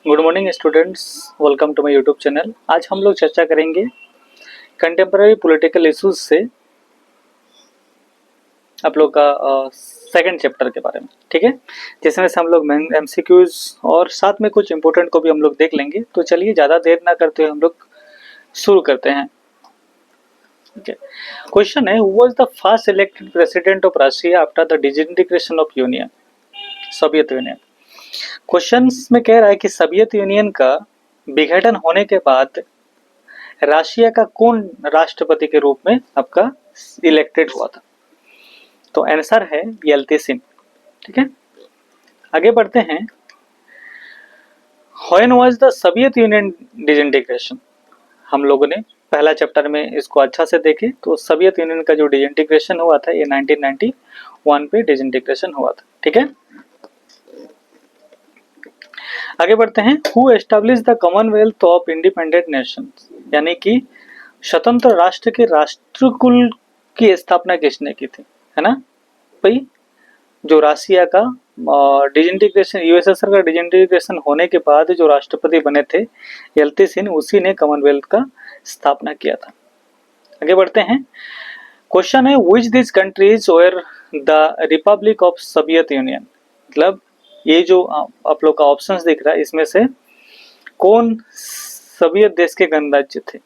Good morning students, welcome to my YouTube channel. आज हम लोग चर्चा करेंगे कंटेम्प्रेरी पॉलिटिकल इश्यूज से आप लोग का सेकंड चैप्टर के बारे में। ठीक है, जिसमें से हम लोग एमसीक्यूज और साथ में कुछ इंपॉर्टेंट को भी हम लोग देख लेंगे। तो चलिए ज़्यादा देर ना करते हुए हम लोग शुरू करते हैं। Okay. क्वेश्चन है, who was the first elected president of Russia after the disintegration of union, Soviet union. Question में कह रहा है कि सोवियत यूनियन का विघटन होने के बाद रशिया का कौन राष्ट्रपति के रूप में आपका इलेक्टेड हुआ था। तो आंसर है येल्त्सिन। ठीक है, आगे बढ़ते हैं। When was the Soviet union disintegration. हम लोगों ने पहला चैप्टर में इसको अच्छा से देखे तो सोवियत यूनियन का जो डिसइंटीग्रेशन हुआ था ये 1991 पे डिसइंटीग्रेशन हुआ था। ठीक है, आगे बढ़ते हैं। Who establish the Commonwealth of independent Nations, यानी कि स्वतंत्र राष्ट्र के राष्ट्रकुल की स्थापना किसने की थी, है ना भाई। जो रशिया का डिसइंटीग्रेशन, यूएसएसआर का डिसइंटीग्रेशन होने के बाद जो राष्ट्रपति बने थे येल्त्सिन, उसी ने कॉमनवेल्थ का स्थापना किया था। आगे बढ़ते हैं। क्वेश्चन है, which this countries were the Republic of Soviet union. मतलब ये जो आप लोग का ऑप्शंस दिख रहा है इसमें से कौन सोवियत देश के गणराज्य थे।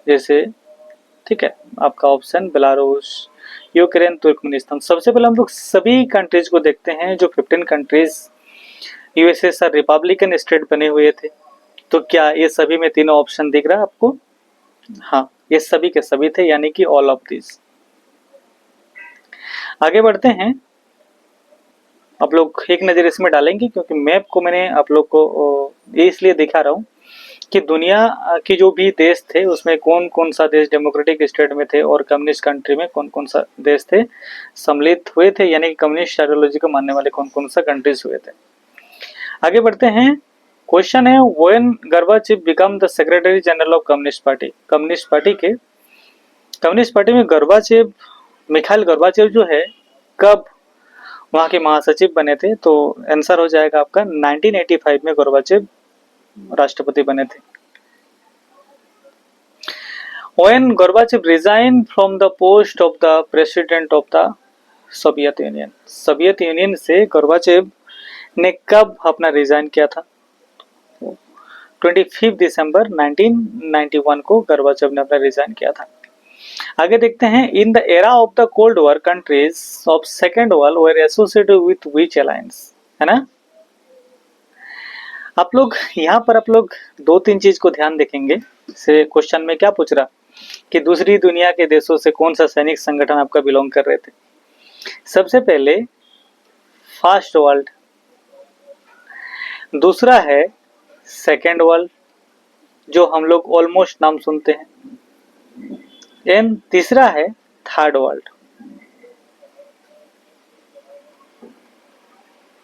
जैसे ठीक है, आपका ऑप्शन बेलारूस, यूक्रेन, तुर्कमेनिस्तान। सबसे पहले हम लोग सभी कंट्रीज को देखते हैं। जो 15 कंट्रीज यूएसएसआर रिपब्लिकन स्टेट बने हुए थे, तो क्या ये सभी में तीनों ऑप्शन दिख रहा है आपको? हाँ, ये सभी के सभी थे, यानी कि ऑल ऑफ दिस। आगे बढ़ते हैं। आप लोग एक नज़र इसमें डालेंगे क्योंकि मैप को मैंने आप लोग को ये इसलिए दिखा रहा हूँ कि दुनिया के जो भी देश थे उसमें कौन कौन सा देश डेमोक्रेटिक स्टेट में थे और कम्युनिस्ट कंट्री में कौन कौन सा देश थे सम्मिलित हुए थे, यानी कि कम्युनिस्ट आइडियोलॉजी को मानने वाले कौन कौन सा कंट्रीज हुए थे। आगे बढ़ते हैं। क्वेश्चन है, when Gorbachev become the secretary general of communist party. Communist party में गोर्बाचेव, मिखाइल गोर्बाचेव जो है, कब वहाँ के महासचिव बने थे? तो आंसर हो जाएगा आपका 1985 में गोर्बाचेव राष्ट्रपति बने थे। When Gorbachev resigned from the post of the president of the Soviet Union, Soviet union से गोर्बाचेव ने कब अपना रिजाइन किया था? 25 दिसंबर 1991 को गोर्बाचेव ने अपना रिजाइन किया था। आगे देखते हैं। In the era of the cold war countries of second world were associated with which alliance, है ना। आप लोग यहाँ पर आप लोग दो तीन चीज को ध्यान देखेंगे। से क्वेश्चन में क्या पूछ रहा कि दूसरी दुनिया के देशों से कौन सा सैनिक संगठन आपका बिलोंग कर रहे थे। सबसे पहले फर्स्ट वर्ल्ड, दूसरा है सेकेंड वर्ल्ड जो हम लोग ऑलमोस्ट नाम सुनते हैं, एंड तीसरा है थर्ड वर्ल्ड,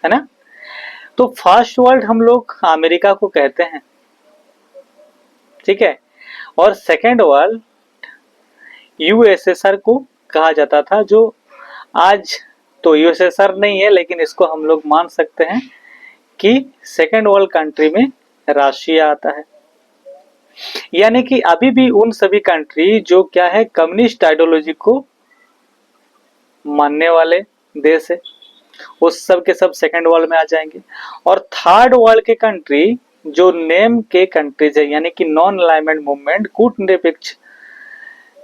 है ना। तो फर्स्ट वर्ल्ड हम लोग अमेरिका को कहते हैं, ठीक है, और सेकेंड वर्ल्ड यूएसएसआर को कहा जाता था, जो आज तो यूएसएसआर नहीं है लेकिन इसको हम लोग मान सकते हैं कि सेकेंड वर्ल्ड कंट्री में रशिया आता है। यानी कि अभी भी उन सभी कंट्री जो क्या है कम्युनिस्ट आइडियोलॉजी को मानने वाले देश है, उस सब के सब सेकेंड वर्ल्ड में आ जाएंगे। और थर्ड वर्ल्ड के कंट्री जो नेम के कंट्रीज है, यानी कि नॉन अलाइनमेंट मूवमेंट, कूटनिरपेक्ष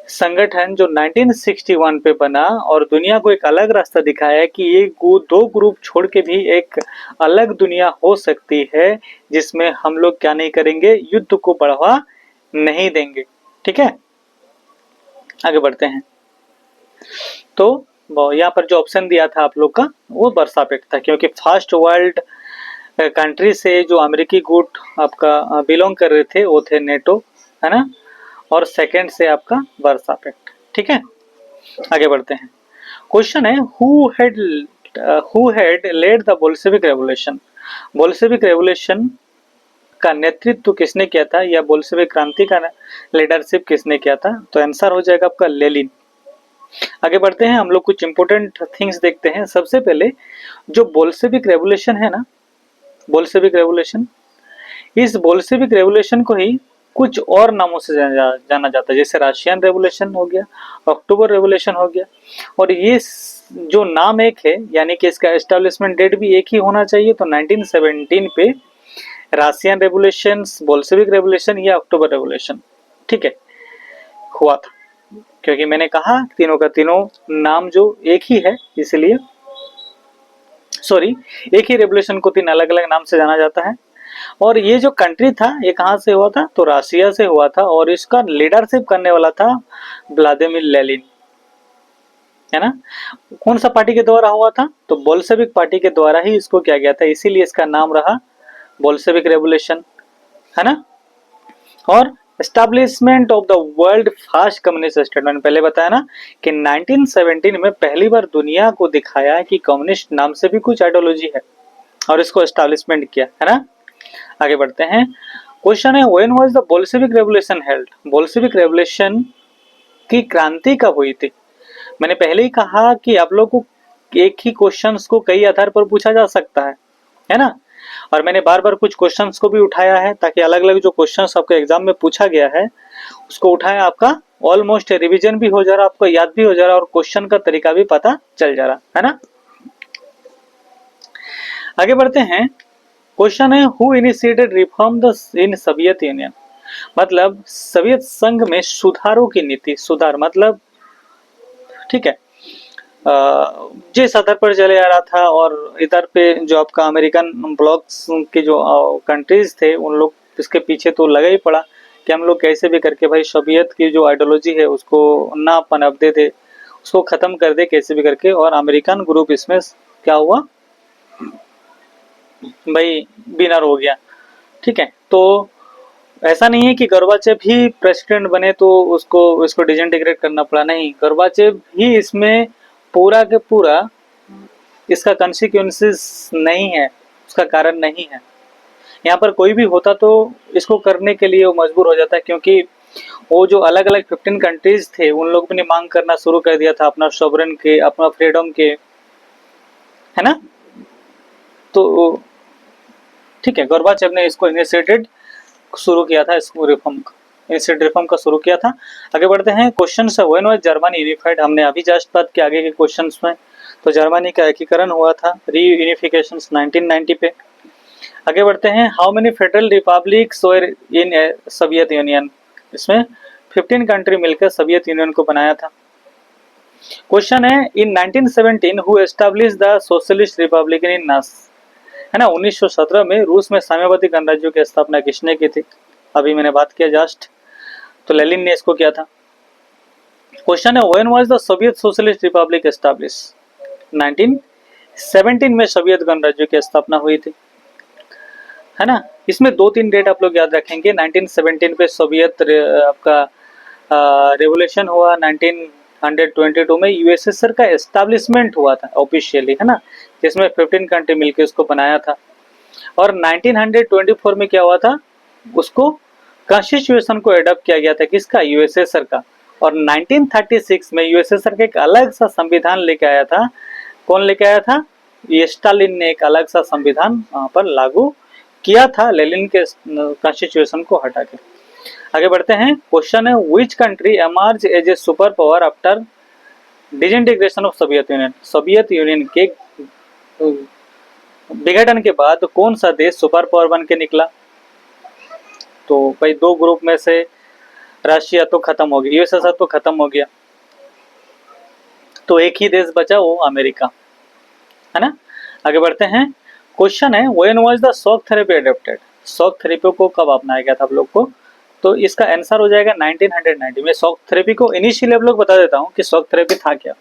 संगठन जो 1961 पे बना और दुनिया को एक अलग रास्ता दिखाया कि ये दो ग्रुप छोड़ के भी एक अलग दुनिया हो सकती है जिसमें हम लोग क्या नहीं करेंगे, युद्ध को बढ़ावा नहीं देंगे। ठीक है, आगे बढ़ते हैं। तो यहाँ पर जो ऑप्शन दिया था आप लोग का वो बरसापेट था, क्योंकि फर्स्ट वर्ल्ड कंट्री से जो अमेरिकी गुट आपका बिलोंग कर रहे थे वो थे नेटो, है ना, और सेकंड से आपका बरसापेट। ठीक है, आगे बढ़ते हैं। क्वेश्चन है, who had led the Bolshevik revolution. Bolshevik revolution का नेतृत्व किसने किया था, या बोल्शेविक क्रांति का लीडरशिप किसने किया था? तो आंसर हो जाएगा आपका लेनिन। आगे बढ़ते हैं, हम लोग कुछ इंपोर्टेंट थिंग्स देखते हैं। सबसे पहले जो बोल्शेविक रेवोल्यूशन है ना, बोल्शेविक रेवोल्यूशन इस बोल्शेविक रेवोल्यूशन को ही कुछ और नामों से जाना जाता है, जैसे रशियन रेवोल्यूशन हो गया, अक्टूबर रेवोल्यूशन हो गया। और ये जो नाम एक है, यानी कि इसका एस्टेब्लिशमेंट डेट भी एक ही होना चाहिए, तो 1917 पे रशियन रेवोल्यूशन, बोल्शेविक रेवोल्यूशन या अक्टूबर रेवोल्यूशन, ठीक है, हुआ था। क्योंकि मैंने कहा तीनों का तीनों नाम जो एक ही है, इसलिए सॉरी, एक ही रेवोल्यूशन को तीन अलग अलग नाम से जाना जाता है। और ये जो कंट्री था ये कहाँ से हुआ था, तो रशिया से हुआ था, और इसका लीडरशिप करने वाला था व्लादिमीर लेनिन, है ना। कौन सा पार्टी के द्वारा हुआ था, तो बोल्शेविक पार्टी के द्वारा ही इसको किया गया था, इसीलिए इसका नाम रहा बोल्शेविक रेवोल्यूशन, है ना। और establishment of the world first communist state, मैंने पहले बताया ना कि 1917 में पहली बार दुनिया को दिखाया है कि कम्युनिस्ट नाम से भी कुछ आइडियोलॉजी है, और इसको एस्टैब्लिशमेंट किया, है ना। आगे बढ़ते हैं। क्वेश्चन है, when was the Bolshevik revolution held, Bolshevik revolution की क्रांति कब हुई थी। मैंने पहले ही कहा कि आप लोग को एक ही क्वेश्चंस को कई आधार पर पूछा जा सकता है ना। और मैंने बार बार कुछ क्वेश्चंस को भी उठाया है, ताकि अलग अलग जो क्वेश्चंस आपके एग्जाम में पूछा गया है उसको उठाया, आपका ऑलमोस्ट रिवीजन भी हो जा रहा, आपको याद भी हो जा रहा, और क्वेश्चन का तरीका भी पता चल जा रहा है ना। आगे बढ़ते हैं। क्वेश्चन है, who initiated reform the in Soviet union, मतलब सोवियत संघ में सुधारों की नीति, सुधार मतलब, ठीक है, जिस आधार पर चले आ रहा था, और इधर पे जो आपका अमेरिकन ब्लॉक्स के जो कंट्रीज थे उन लोग इसके पीछे तो लगा ही पड़ा कि हम लोग कैसे भी करके भाई सोवियत की जो आइडियोलॉजी है उसको ना पनपने दे, उसको खत्म कर दे कैसे भी करके। और अमेरिकन ग्रुप इसमें क्या हुआ भाई, विनर हो गया, ठीक है। तो ऐसा नहीं है कि गोर्बाचेव ही प्रेसिडेंट बने तो उसको डिसइंटीग्रेट करना पड़ा, नहीं, गोर्बाचेव ही इसमें पूरा के पूरा इसका कॉन्सिक्वेंसेस नहीं है, उसका कारण नहीं है। यहाँ पर कोई भी होता तो इसको करने के लिए वो मजबूर हो जाता, क्योंकि वो जो अलग अलग 15 कंट्रीज थे उन लोग ने मांग करना शुरू कर दिया था अपना सॉवरेन के, अपना फ्रीडम के, है ना। तो ठीक है, गोर्बाचेव ने इसको इनिशिएटेड शुरू किया था, इसको रिफॉर्म का शुरू किया था। आगे बढ़ते हैं। क्वेश्चन है, व्हेन वाज जर्मनी यूनिफाइड, हमने अभी जस्ट बात की आगे के क्वेश्चंस में, तो जर्मनी का एकीकरण हुआ था, रीयूनिफिकेशन 1990 पे। आगे बढ़ते हैं। How many federal republics were in Soviet union, इसमें 15 कंट्री मिलकर सोवियत यूनियन को बनाया था। क्वेश्चन है, in 1917 who establish the socialist republic in नास, है ना। 1917 में रूस में साम्यवादी गणराज्यों की स्थापना किसने की थी, अभी मैंने बात किया जस्ट, तो लेनिन ने इसको किया था। क्वेश्चन है, when was the Soviet socialist Republic establish, 1917 में सोवियत गणराज्य की स्थापना हुई थी, है ना। इसमें दो तीन डेट आप लोग याद रखेंगे। 1917 पे सोवियत आपका रेवोल्यूशन हुआ, 1922 में यूएसएसआर का एस्टैब्लिशमेंट हुआ था ऑफिशियली, है ना, जिसमें 15 कंट्री मिलकर उसको बनाया था। और 1924 में क्या हुआ था, उसको कॉन्स्टिट्यूशन को एडॉप्ट किया गया था, किसका, यूएसएसआर का। और 1936 में यूएसएसआर का एक अलग सा संविधान लेके आया था, कौन लेके आया था, ये स्टालिन ने एक अलग सा संविधान वहां पर लागू किया था, लेनिन के कॉन्स्टिट्यूशन को हटा के। आगे बढ़ते हैं। क्वेश्चन है, which country emerge as a super power after disintegration of Soviet Union, Soviet Union के विघटन के बाद कौन सा देश सुपर पावर बन के निकला, तो भाई दो ग्रुप में से रशिया तो खत्म हो गया, यूएसएसआर तो खत्म हो गया, तो एक ही देश बचा, वो अमेरिका, है ना। आगे बढ़ते हैं। क्वेश्चन है, when was the shock therapy adopted, shock therapy को कब अपनाया गया था आप लोग को, तो इसका आंसर हो जाएगा 1990 में। शॉक थेरेपी को इनिशियली आप लोग बता देता हूँ कि शॉक थेरेपी था क्या।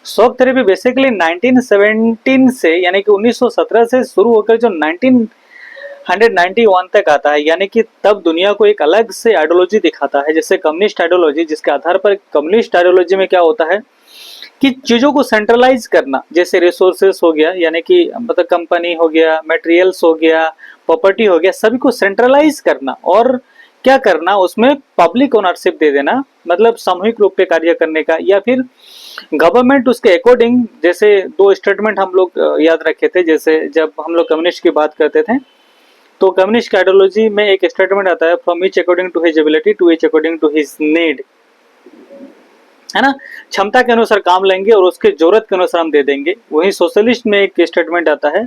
शॉक थेरेपी बेसिकली 1917 से, यानी कि 1917 से शुरू होकर जो 1991 तक आता है, यानी कि तब दुनिया को एक अलग से आइडियोलॉजी दिखाता है, जैसे कम्युनिस्ट आइडियोलॉजी, जिसके आधार पर कम्युनिस्ट आइडियोलॉजी में क्या होता है कि चीजों को सेंट्रलाइज करना, जैसे रिसोर्सेस हो गया, यानी कि मतलब कंपनी हो गया, मटेरियल्स हो गया, प्रॉपर्टी हो गया, सभी को सेंट्रलाइज करना, और क्या करना, उसमें पब्लिक ओनरशिप दे देना, मतलब सामूहिक रूप पे कार्य करने का, या फिर गवर्नमेंट उसके अकॉर्डिंग, जैसे दो स्टेटमेंट हम लोग याद रखे थे, जैसे जब हम लोग कम्युनिस्ट की बात करते थे तो कम्युनिस्ट की आइडियोलॉजी में एक स्टेटमेंट आता है, from each according to his ability to each according to his need, है ना, क्षमता के अनुसार काम लेंगे और उसके जरूरत के अनुसार हम दे देंगे। वही सोशलिस्ट में एक स्टेटमेंट आता है,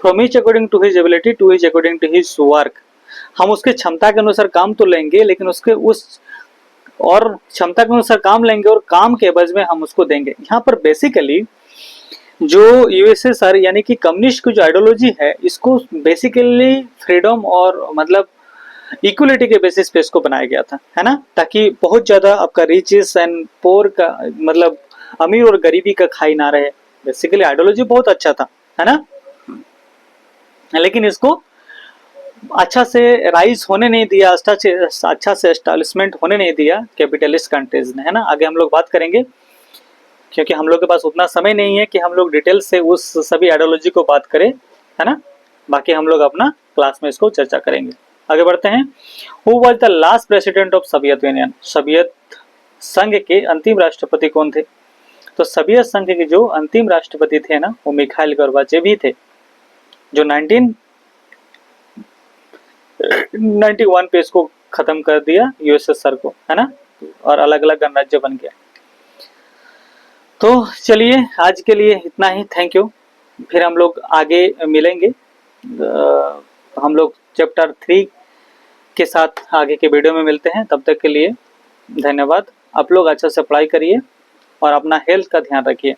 from each according to his ability to each according to his work, हम उसके क्षमता के अनुसार काम तो लेंगे लेकिन उसके उस और क्षमता के अनुसार काम लेंगे और काम के एवज में हम उसको देंगे। यहाँ पर बेसिकली जो यूएसएसआर यानी कि कम्युनिस्ट की जो आइडियोलॉजी है, इसको बेसिकली फ्रीडम और मतलब इक्वलिटी के बेसिस पे इसको बनाया गया था, है ना, ताकि बहुत ज्यादा आपका रिचेस एंड पोर का मतलब अमीर और गरीबी का खाई ना रहे। बेसिकली आइडियोलॉजी बहुत अच्छा था, है ना, लेकिन इसको अच्छा से राइज होने नहीं दिया, अच्छा से एस्टैब्लिशमेंट होने नहीं दिया कैपिटलिस्ट कंट्रीज ने, है ना। आगे हम लोग बात करेंगे क्योंकि हम लोग के पास उतना समय नहीं है कि हम लोग डिटेल से उस सभी आइडियोलॉजी को बात करें, है ना, बाकी हम लोग अपना क्लास में इसको चर्चा करेंगे। आगे बढ़ते हैं। Who was the last president of Soviet Union, Soviet संघ के अंतिम राष्ट्रपति कौन थे? तो सोवियत संघ के जो अंतिम राष्ट्रपति थे ना, वो मिखाइल गोर्बाचेव ही थे, जो 1991 पे इसको खत्म कर दिया यूएसएसआर को, है ना, और अलग अलग गणराज्य बन गया। तो चलिए आज के लिए इतना ही, थैंक यू। फिर हम लोग आगे मिलेंगे, हम लोग चैप्टर 3 के साथ आगे के वीडियो में मिलते हैं। तब तक के लिए धन्यवाद। आप लोग अच्छा से पढ़ाई करिए और अपना हेल्थ का ध्यान रखिए।